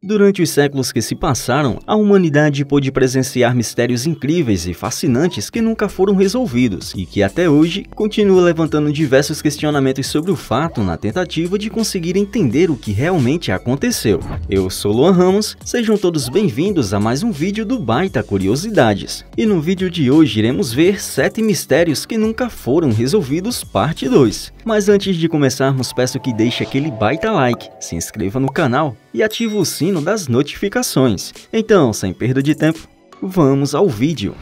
Durante os séculos que se passaram, a humanidade pôde presenciar mistérios incríveis e fascinantes que nunca foram resolvidos e que até hoje continua levantando diversos questionamentos sobre o fato na tentativa de conseguir entender o que realmente aconteceu. Eu sou Luan Ramos, sejam todos bem-vindos a mais um vídeo do Baita Curiosidades. E no vídeo de hoje iremos ver 7 mistérios que nunca foram resolvidos, parte 2. Mas antes de começarmos, peço que deixe aquele baita like, se inscreva no canal e ative o sino das notificações. Então, sem perda de tempo, vamos ao vídeo.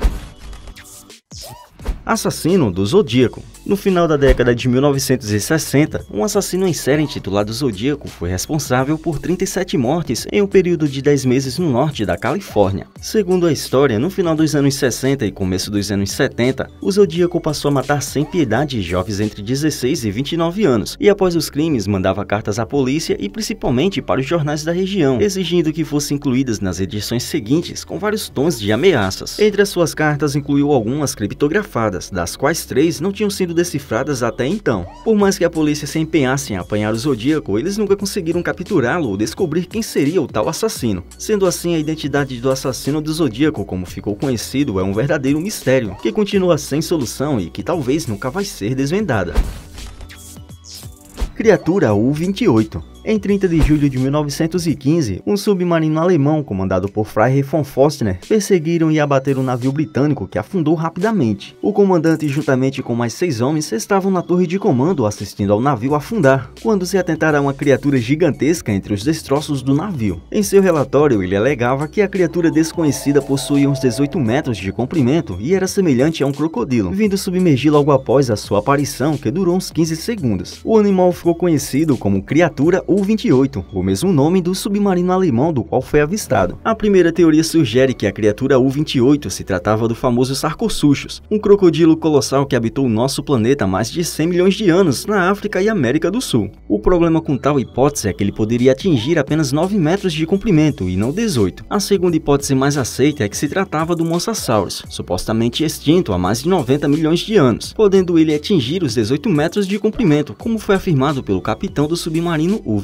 Assassino do Zodíaco. No final da década de 1960, um assassino em série intitulado Zodíaco foi responsável por 37 mortes em um período de 10 meses no norte da Califórnia. Segundo a história, no final dos anos 60 e começo dos anos 70, o Zodíaco passou a matar sem piedade jovens entre 16 e 29 anos, e após os crimes mandava cartas à polícia e principalmente para os jornais da região, exigindo que fossem incluídas nas edições seguintes com vários tons de ameaças. Entre as suas cartas incluiu algumas criptografadas, das quais 3 não tinham sido decifradas até então. Por mais que a polícia se empenhasse em apanhar o Zodíaco, eles nunca conseguiram capturá-lo ou descobrir quem seria o tal assassino. Sendo assim, a identidade do assassino do Zodíaco, como ficou conhecido, é um verdadeiro mistério, que continua sem solução e que talvez nunca vai ser desvendada. Criatura U-28. Em 30 de julho de 1915, um submarino alemão comandado por Freiherr von Forstner perseguiram e abateram um navio britânico que afundou rapidamente. O comandante, juntamente com mais 6 homens, estavam na torre de comando assistindo ao navio afundar, quando se atentaram a uma criatura gigantesca entre os destroços do navio. Em seu relatório, ele alegava que a criatura desconhecida possuía uns 18 metros de comprimento e era semelhante a um crocodilo, vindo submergir logo após a sua aparição, que durou uns 15 segundos. O animal ficou conhecido como Criatura U-28, o mesmo nome do submarino alemão do qual foi avistado. A primeira teoria sugere que a criatura U-28 se tratava do famoso Sarcosuchus, um crocodilo colossal que habitou o nosso planeta há mais de 100 milhões de anos na África e América do Sul. O problema com tal hipótese é que ele poderia atingir apenas 9 metros de comprimento e não 18. A segunda hipótese mais aceita é que se tratava do Mosasaurus, supostamente extinto há mais de 90 milhões de anos, podendo ele atingir os 18 metros de comprimento, como foi afirmado pelo capitão do submarino U-28.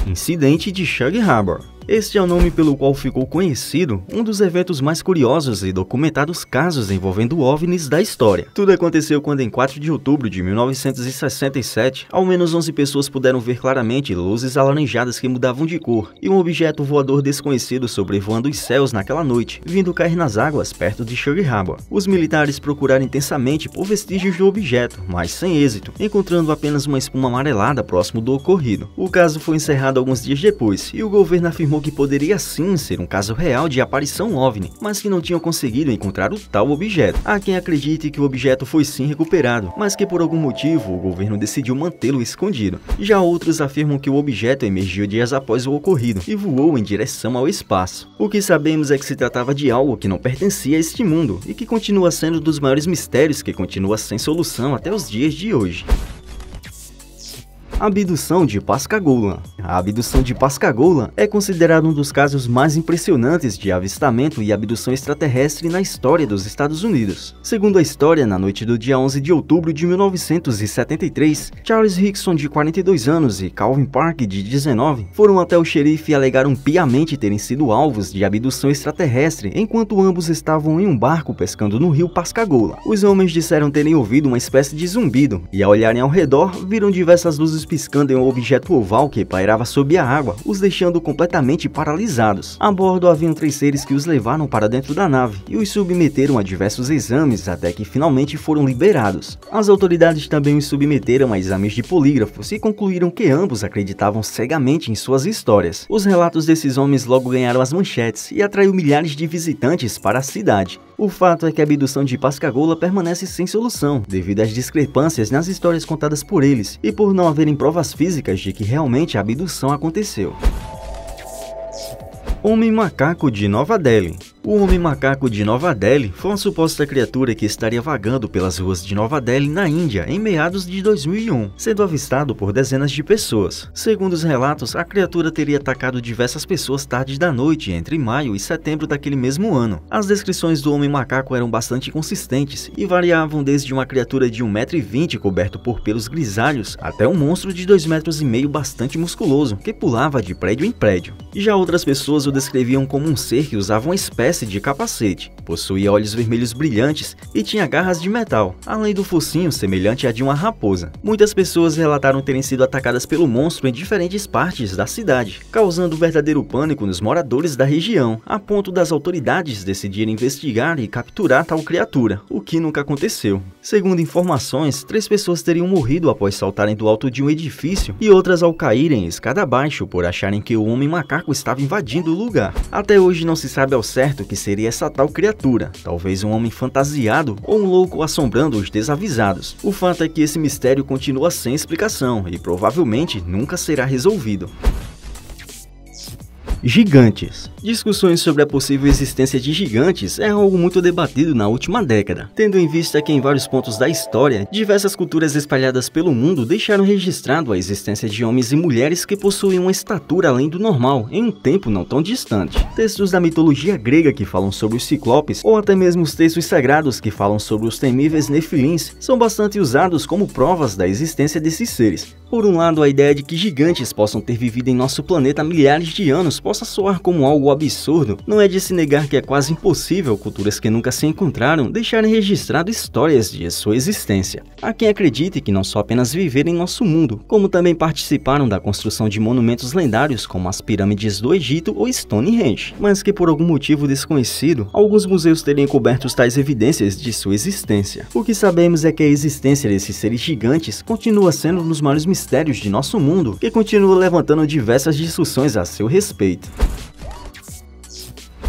Incidente de Shug Harbor. Este é o nome pelo qual ficou conhecido um dos eventos mais curiosos e documentados casos envolvendo OVNIs da história. Tudo aconteceu quando, em 4 de outubro de 1967, ao menos 11 pessoas puderam ver claramente luzes alaranjadas que mudavam de cor e um objeto voador desconhecido sobrevoando os céus naquela noite, vindo cair nas águas perto de Shug Harbor. Os militares procuraram intensamente por vestígios do objeto, mas sem êxito, encontrando apenas uma espuma amarelada próximo do ocorrido. O caso foi encerrado alguns dias depois e o governo afirmou que poderia sim ser um caso real de aparição OVNI, mas que não tinham conseguido encontrar o tal objeto. Há quem acredite que o objeto foi sim recuperado, mas que por algum motivo o governo decidiu mantê-lo escondido. Já outros afirmam que o objeto emergiu dias após o ocorrido e voou em direção ao espaço. O que sabemos é que se tratava de algo que não pertencia a este mundo e que continua sendo um dos maiores mistérios que continua sem solução até os dias de hoje. Abdução de Pascagoula. A abdução de Pascagoula é considerada um dos casos mais impressionantes de avistamento e abdução extraterrestre na história dos Estados Unidos. Segundo a história, na noite do dia 11 de outubro de 1973, Charles Hickson, de 42 anos, e Calvin Park, de 19, foram até o xerife e alegaram piamente terem sido alvos de abdução extraterrestre enquanto ambos estavam em um barco pescando no rio Pascagoula. Os homens disseram terem ouvido uma espécie de zumbido e, ao olharem ao redor, viram diversas luzes piscando em um objeto oval que pairava sob a água, os deixando completamente paralisados. A bordo haviam 3 seres que os levaram para dentro da nave e os submeteram a diversos exames até que finalmente foram liberados. As autoridades também os submeteram a exames de polígrafos e concluíram que ambos acreditavam cegamente em suas histórias. Os relatos desses homens logo ganharam as manchetes e atraiu milhares de visitantes para a cidade. O fato é que a abdução de Pascagoula permanece sem solução, devido às discrepâncias nas histórias contadas por eles e por não haverem provas físicas de que realmente a abdução aconteceu. Homem Macaco de Nova Delhi. O Homem Macaco de Nova Delhi foi uma suposta criatura que estaria vagando pelas ruas de Nova Delhi, na Índia, em meados de 2001, sendo avistado por dezenas de pessoas. Segundo os relatos, a criatura teria atacado diversas pessoas tarde da noite, entre maio e setembro daquele mesmo ano. As descrições do Homem Macaco eram bastante consistentes e variavam desde uma criatura de 1,20 m coberto por pelos grisalhos, até um monstro de 2,5 m bastante musculoso, que pulava de prédio em prédio. Já outras pessoas o descreviam como um ser que usava uma espécie de capacete, possuía olhos vermelhos brilhantes e tinha garras de metal, além do focinho semelhante a de uma raposa. Muitas pessoas relataram terem sido atacadas pelo monstro em diferentes partes da cidade, causando verdadeiro pânico nos moradores da região, a ponto das autoridades decidirem investigar e capturar tal criatura, o que nunca aconteceu. Segundo informações, 3 pessoas teriam morrido após saltarem do alto de um edifício e outras ao caírem escada abaixo por acharem que o Homem Macaco estava invadindo o lugar. Até hoje não se sabe ao certo o que seria essa tal criatura, talvez um homem fantasiado ou um louco assombrando os desavisados. O fato é que esse mistério continua sem explicação e provavelmente nunca será resolvido. Gigantes. Discussões sobre a possível existência de gigantes é algo muito debatido na última década, tendo em vista que em vários pontos da história, diversas culturas espalhadas pelo mundo deixaram registrado a existência de homens e mulheres que possuem uma estatura além do normal em um tempo não tão distante. Textos da mitologia grega que falam sobre os ciclopes, ou até mesmo os textos sagrados que falam sobre os temíveis nefilins, são bastante usados como provas da existência desses seres. Por um lado, a ideia de que gigantes possam ter vivido em nosso planeta há milhares de anos possa soar como algo absurdo, não é de se negar que é quase impossível culturas que nunca se encontraram deixarem registrado histórias de sua existência. Há quem acredite que não só apenas viveram em nosso mundo, como também participaram da construção de monumentos lendários como as pirâmides do Egito ou Stonehenge, mas que por algum motivo desconhecido, alguns museus teriam encoberto tais evidências de sua existência. O que sabemos é que a existência desses seres gigantes continua sendo um dos maiores mistérios de nosso mundo, que continua levantando diversas discussões a seu respeito.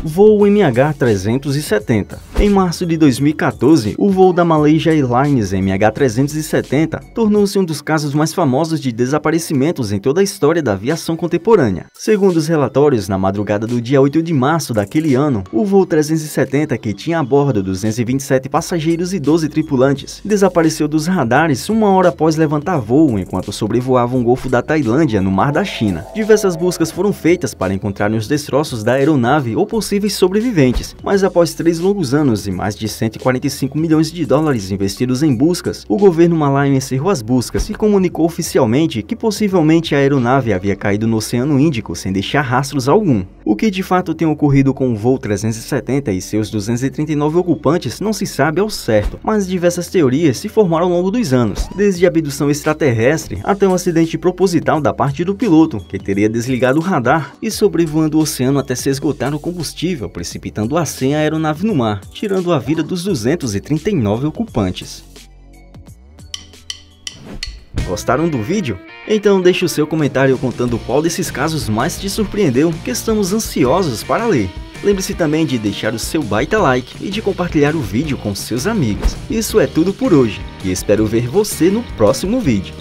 Voo MH370. Em março de 2014, o voo da Malaysia Airlines MH370 tornou-se um dos casos mais famosos de desaparecimentos em toda a história da aviação contemporânea. Segundo os relatórios, na madrugada do dia 8 de março daquele ano, o voo 370, que tinha a bordo 227 passageiros e 12 tripulantes, desapareceu dos radares 1 hora após levantar voo enquanto sobrevoava um golfo da Tailândia no Mar da China. Diversas buscas foram feitas para encontrar os destroços da aeronave ou possíveis sobreviventes, mas após 3 longos anos e mais de 145 milhões de dólares investidos em buscas, o governo malaio encerrou as buscas e comunicou oficialmente que possivelmente a aeronave havia caído no Oceano Índico sem deixar rastros algum. O que de fato tem ocorrido com o voo 370 e seus 239 ocupantes não se sabe ao certo, mas diversas teorias se formaram ao longo dos anos, desde a abdução extraterrestre até um acidente proposital da parte do piloto, que teria desligado o radar e sobrevoando o oceano até se esgotar o combustível, precipitando a aeronave no mar, tirando a vida dos 239 ocupantes. Gostaram do vídeo? Então deixe o seu comentário contando qual desses casos mais te surpreendeu, que estamos ansiosos para ler. Lembre-se também de deixar o seu baita like e de compartilhar o vídeo com seus amigos. Isso é tudo por hoje e espero ver você no próximo vídeo.